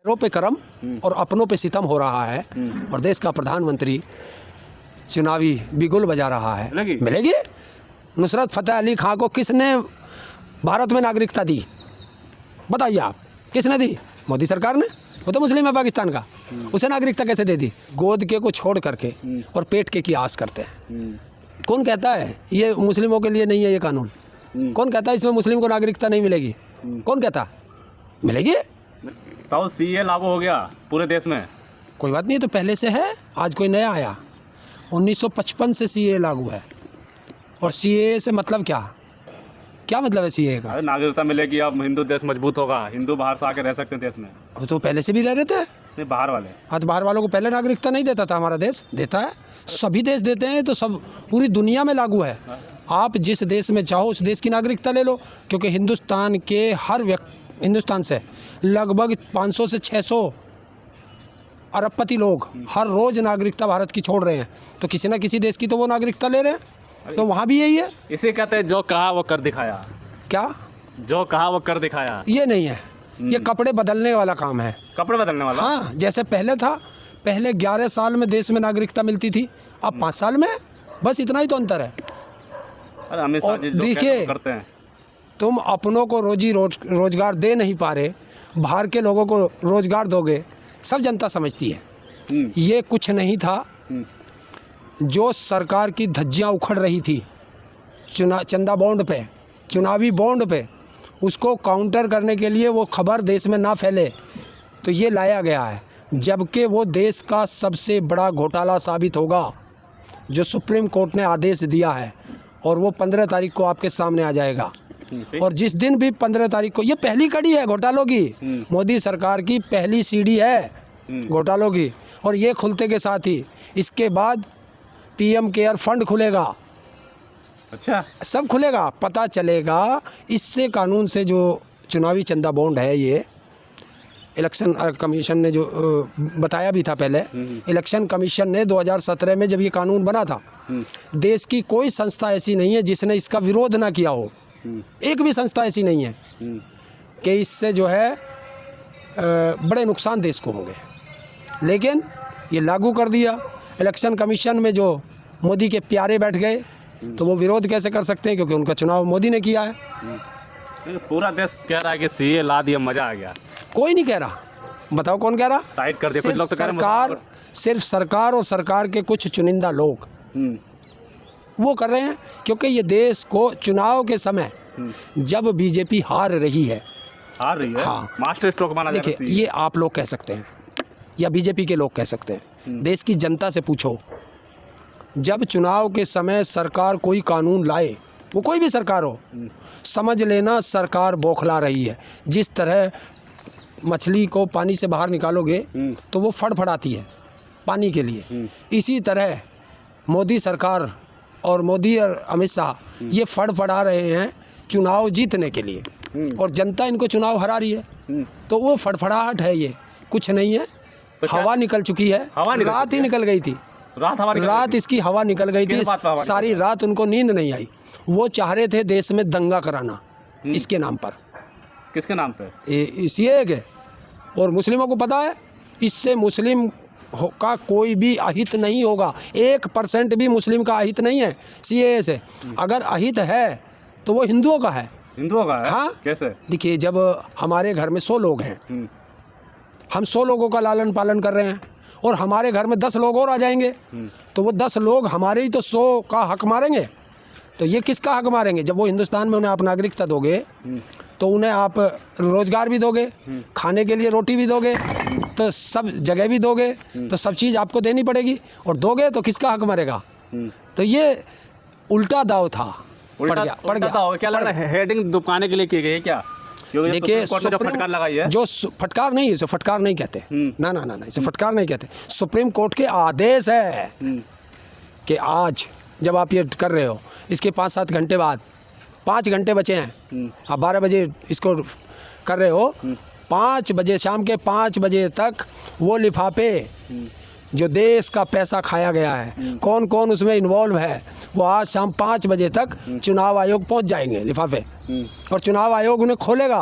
गैरों पे करम और अपनों पे सितम हो रहा है और देश का प्रधानमंत्री चुनावी बिगुल बजा रहा है। मिलेगी? नुसरत फतेह अली खां को किसने भारत में नागरिकता दी? बताइए आप, किसने दी? मोदी सरकार ने। वो तो मुस्लिम है पाकिस्तान का, उसे नागरिकता कैसे दे दी? गोद के को छोड़ करके और पेट के की आस करते हैं। कौन कहता है ये मुस्लिमों के लिए नहीं है ये कानून? कौन कहता है इसमें मुस्लिम को नागरिकता नहीं मिलेगी? कौन कहता? मिलेगी। तो सीए लागू हो गया पूरे देश में। कोई बात नहीं, तो पहले से है, आज कोई नया आया। 1955 से सीए लागू है। और सीए से मतलब क्या मतलब है सीए का? नागरिकता मिलेगी, अब हिंदू देश मजबूत होगा, हिंदू बाहर से आके रह सकते हैं देश में। वो तो पहले से भी रह रहे थे। नहीं, बाहर वाले। हाँ, तो बाहर वालों को पहले नागरिकता नहीं देता था, हमारा देश देता है। सभी देश देते हैं, तो सब पूरी दुनिया में लागू है। आप जिस देश में चाहो उस देश की नागरिकता ले लो, क्योंकि हिंदुस्तान के हर हिंदुस्तान से लगभग 500 से 600 अरबपति लोग हर रोज़ नागरिकता भारत की छोड़ रहे हैं, तो किसी ना किसी देश की तो वो नागरिकता ले रहे हैं। तो वहाँ भी यही है। इसे कहते हैं जो कहा वो कर दिखाया। क्या? जो कहा वो कर दिखाया। ये नहीं है, ये कपड़े बदलने वाला काम है। कपड़े बदलने वाला? हाँ, जैसे पहले था, पहले 11 साल में देश में नागरिकता मिलती थी, अब 5 साल में। बस इतना ही तो अंतर है। और देखिए, तुम अपनों को रोजगार दे नहीं पा रहे, बाहर के लोगों को रोजगार दोगे, सब जनता समझती है। ये कुछ नहीं था जो सरकार की धज्जियां उखड़ रही थी चंदा बॉन्ड पे, चुनावी बॉन्ड पे, उसको काउंटर करने के लिए वो खबर देश में ना फैले, तो ये लाया गया है। जबकि वो देश का सबसे बड़ा घोटाला साबित होगा, जो सुप्रीम कोर्ट ने आदेश दिया है, और वो 15 तारीख को आपके सामने आ जाएगा। और जिस दिन भी 15 तारीख को, ये पहली कड़ी है घोटालों की, मोदी सरकार की पहली सीढ़ी है घोटालों की। और ये खुलते के साथ ही इसके बाद पीएम केयर फंड खुलेगा। अच्छा, सब खुलेगा, पता चलेगा। इससे कानून से जो चुनावी चंदा बॉन्ड है, ये इलेक्शन कमीशन ने जो बताया भी था पहले, इलेक्शन कमीशन ने 2017 में जब ये कानून बना था, देश की कोई संस्था ऐसी नहीं है जिसने इसका विरोध ना किया हो। एक भी संस्था ऐसी नहीं है कि इससे जो है बड़े नुकसान देश को होंगे। लेकिन ये लागू कर दिया। इलेक्शन कमीशन में जो मोदी के प्यारे बैठ गए, तो वो विरोध कैसे कर सकते हैं, क्योंकि उनका चुनाव मोदी ने किया है। पूरा देश कह रहा है कि सीए ला दिया, मजा आ गया। कोई नहीं कह रहा। बताओ कौन कह रहा? टाइट कर दिया। कुछ लोग तो कह रहे हैं सरकार, सिर्फ सरकार और सरकार के कुछ चुनिंदा लोग वो कर रहे हैं, क्योंकि ये देश को चुनाव के समय जब बीजेपी हार रही है, हाँ, मास्टर स्ट्रोक माना जाता है। देखिए, ये आप लोग कह सकते हैं या बीजेपी के लोग कह सकते हैं, देश की जनता से पूछो। जब चुनाव के समय सरकार कोई कानून लाए, वो कोई भी सरकार हो, समझ लेना सरकार बौखला रही है। जिस तरह मछली को पानी से बाहर निकालोगे तो वो फड़फड़ाती है पानी के लिए, इसी तरह मोदी सरकार और मोदी और अमित शाह ये फड़फड़ा रहे हैं चुनाव जीतने के लिए, और जनता इनको चुनाव हरा रही है। तो वो फड़फड़ाहट है, ये कुछ नहीं है। तो हवा निकल चुकी है, रात ही निकल गई थी, रात इसकी हवा निकल गई थी, सारी रात उनको नींद नहीं आई। वो चाह रहे थे देश में दंगा कराना, इसके नाम पर। किसके नाम पे? सीए के। और मुस्लिमों को पता है, इससे मुस्लिम का कोई भी अहित नहीं होगा। 1% भी मुस्लिम का अहित नहीं है सीए से। अगर अहित है तो वो हिंदुओं का है। हिंदुओं का है? हाँ, कैसे? देखिए, जब हमारे घर में 100 लोग हैं, हम 100 लोगों का लालन पालन कर रहे हैं, और हमारे घर में 10 लोग और आ जाएंगे, तो वो 10 लोग हमारे ही तो 100 का हक मारेंगे। तो ये किसका हक मारेंगे? जब वो हिंदुस्तान में उन्हें आप नागरिकता दोगे, तो उन्हें आप रोज़गार भी दोगे, खाने के लिए रोटी भी दोगे, तो सब जगह भी दोगे, तो सब चीज़ आपको देनी पड़ेगी। और दोगे तो किसका हक मरेगा? तो ये उल्टा दाव था, पड़ गया। क्या लग रहा है, हेडिंग दुकाने के लिए की गई है क्या? देखिए, जो फटकार लगाई है, जो फटकार नहीं, इसे फटकार नहीं कहते। ना ना ना ना, इसे फटकार नहीं कहते। सुप्रीम कोर्ट के आदेश है कि आज जब आप ये कर रहे हो, इसके 5-7 घंटे बाद, 5 घंटे बचे हैं, आप 12 बजे इसको कर रहे हो, 5 बजे, शाम के 5 बजे तक वो लिफाफे जो देश का पैसा खाया गया है, कौन कौन उसमें इन्वॉल्व है, वो आज शाम 5 बजे तक चुनाव आयोग पहुंच जाएंगे लिफाफे। और चुनाव आयोग उन्हें खोलेगा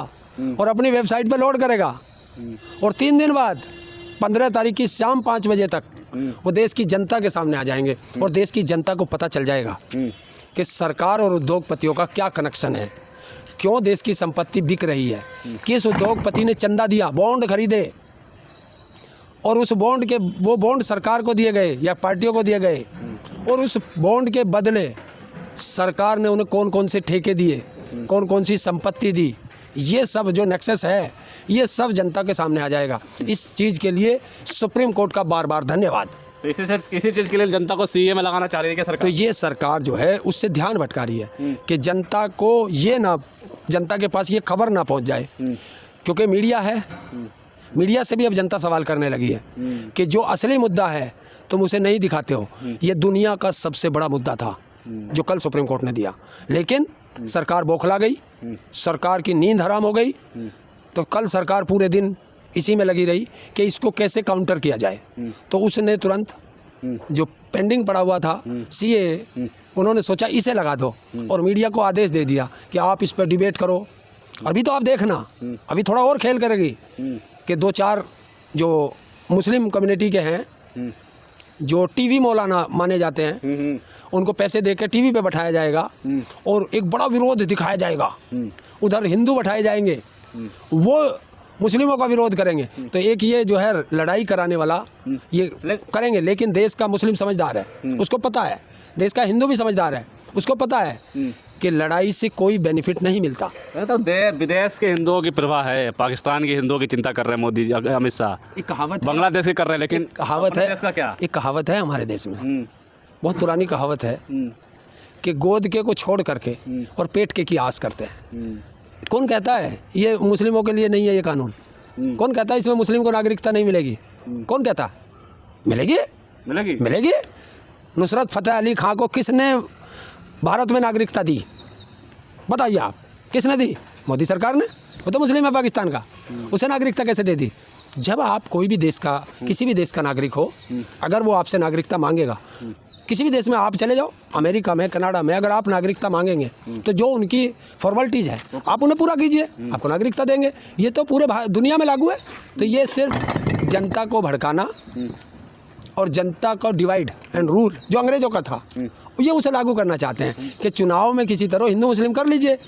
और अपनी वेबसाइट पर लोड करेगा। और 3 दिन बाद 15 तारीख की शाम 5 बजे तक वो देश की जनता के सामने आ जाएंगे और देश की जनता को पता चल जाएगा कि सरकार और उद्योगपतियों का क्या कनेक्शन है, क्यों देश की संपत्ति बिक रही है, किस उद्योगपति ने चंदा दिया, बॉन्ड खरीदे और उस बॉन्ड के वो बॉन्ड सरकार को दिए गए या पार्टियों को दिए गए और उस बॉन्ड के बदले सरकार ने उन्हें कौन कौन से ठेके दिए, कौन कौन सी संपत्ति दी, ये सब जो नेक्सस है ये सब जनता के सामने आ जाएगा। इस चीज़ के लिए सुप्रीम कोर्ट का बार बार धन्यवाद। तो इसी चीज़ के लिए जनता को सीए में लगाना चाह रही है क्या सरकार? तो ये सरकार जो है उससे ध्यान भटका रही है कि जनता को ये ना, जनता के पास ये खबर ना पहुंच जाए, क्योंकि मीडिया है, मीडिया से भी अब जनता सवाल करने लगी है कि जो असली मुद्दा है तुम उसे नहीं दिखाते हो। ये दुनिया का सबसे बड़ा मुद्दा था जो कल सुप्रीम कोर्ट ने दिया, लेकिन सरकार बौखला गई, सरकार की नींद हराम हो गई। तो कल सरकार पूरे दिन इसी में लगी रही कि इसको कैसे काउंटर किया जाए। तो उसने तुरंत जो पेंडिंग पड़ा हुआ था सीए, उन्होंने सोचा इसे लगा दो और मीडिया को आदेश दे दिया कि आप इस पर डिबेट करो। अभी तो आप देखना, अभी थोड़ा और खेल करेगी कि 2-4 जो मुस्लिम कम्युनिटी के हैं जो टीवी मौलाना माने जाते हैं उनको पैसे देकर टीवी पे बैठाया जाएगा और एक बड़ा विरोध दिखाया जाएगा। उधर हिंदू बैठाए जाएंगे, वो मुस्लिमों का विरोध करेंगे। तो एक ये जो है लड़ाई कराने वाला ये करेंगे, लेकिन देश का मुस्लिम समझदार है, उसको पता है, देश का हिंदू भी समझदार है, उसको पता है कि लड़ाई से कोई बेनिफिट नहीं मिलता। तो विदेश के हिंदुओं की परवाह है, पाकिस्तान के हिंदुओं की चिंता कर रहे हैं मोदी जी, अमित शाह। एक कहावत बांग्लादेश की कर रहे हैं, लेकिन कहावत है, इसका क्या? एक कहावत है हमारे देश में, बहुत पुरानी कहावत है कि गोद के को छोड़ करके और पेट के की आस करते हैं। कौन कहता है ये मुस्लिमों के लिए नहीं है ये कानून? कौन कहता है इसमें मुस्लिम को नागरिकता नहीं मिलेगी? कौन कहता? मिलेगी, मिलेगी, मिलेगी। नुसरत फतेह अली खां को किसने भारत में नागरिकता दी? बताइए आप, किसने दी? मोदी सरकार ने। वो तो मुस्लिम है पाकिस्तान का, उसे नागरिकता कैसे दे दी? जब आप कोई भी देश का, किसी भी देश का नागरिक हो, अगर वो आपसे नागरिकता मांगेगा, किसी भी देश में आप चले जाओ, अमेरिका में, कनाडा में, अगर आप नागरिकता मांगेंगे तो जो उनकी फॉर्मेलिटीज़ है आप उन्हें पूरा कीजिए, आपको नागरिकता देंगे। ये तो पूरे दुनिया में लागू है। तो ये सिर्फ जनता को भड़काना और जनता का डिवाइड एंड रूल जो अंग्रेज़ों का था, ये उसे लागू करना चाहते हैं कि चुनाव में किसी तरह हिंदू मुस्लिम कर लीजिए,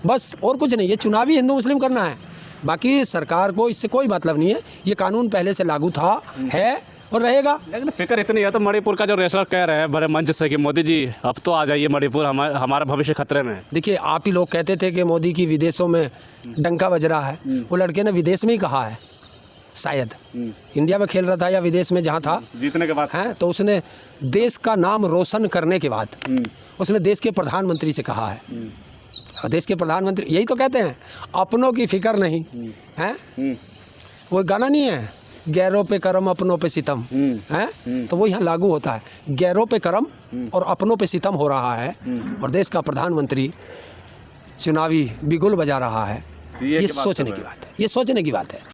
बस, और कुछ नहीं। ये चुनाव ही हिंदू मुस्लिम करना है, बाकी सरकार को इससे कोई मतलब नहीं है। ये कानून पहले से लागू था, है और रहेगा। लेकिन फिक्र इतनी है तो मणिपुर का जो रेसलर कह रहे हैं बड़े मंच से कि मोदी जी अब तो आ जाइए मणिपुर, हमारा भविष्य खतरे में। देखिए, आप ही लोग कहते थे कि मोदी की विदेशों में डंका बज रहा है, वो लड़के ने विदेश में ही कहा है, शायद इंडिया में खेल रहा था या विदेश में जहाँ था जीतने के बाद है, तो उसने देश का नाम रोशन करने के बाद उसने देश के प्रधानमंत्री से कहा है। और देश के प्रधानमंत्री यही तो कहते हैं, अपनों की फिक्र नहीं है। वो गाना नहीं है, गैरों पे करम अपनों पे सितम है, तो वो यहाँ लागू होता है। गैरों पे करम और अपनों पे सितम हो रहा है और देश का प्रधानमंत्री चुनावी बिगुल बजा रहा है। ये सोचने की बात है, ये सोचने की बात है।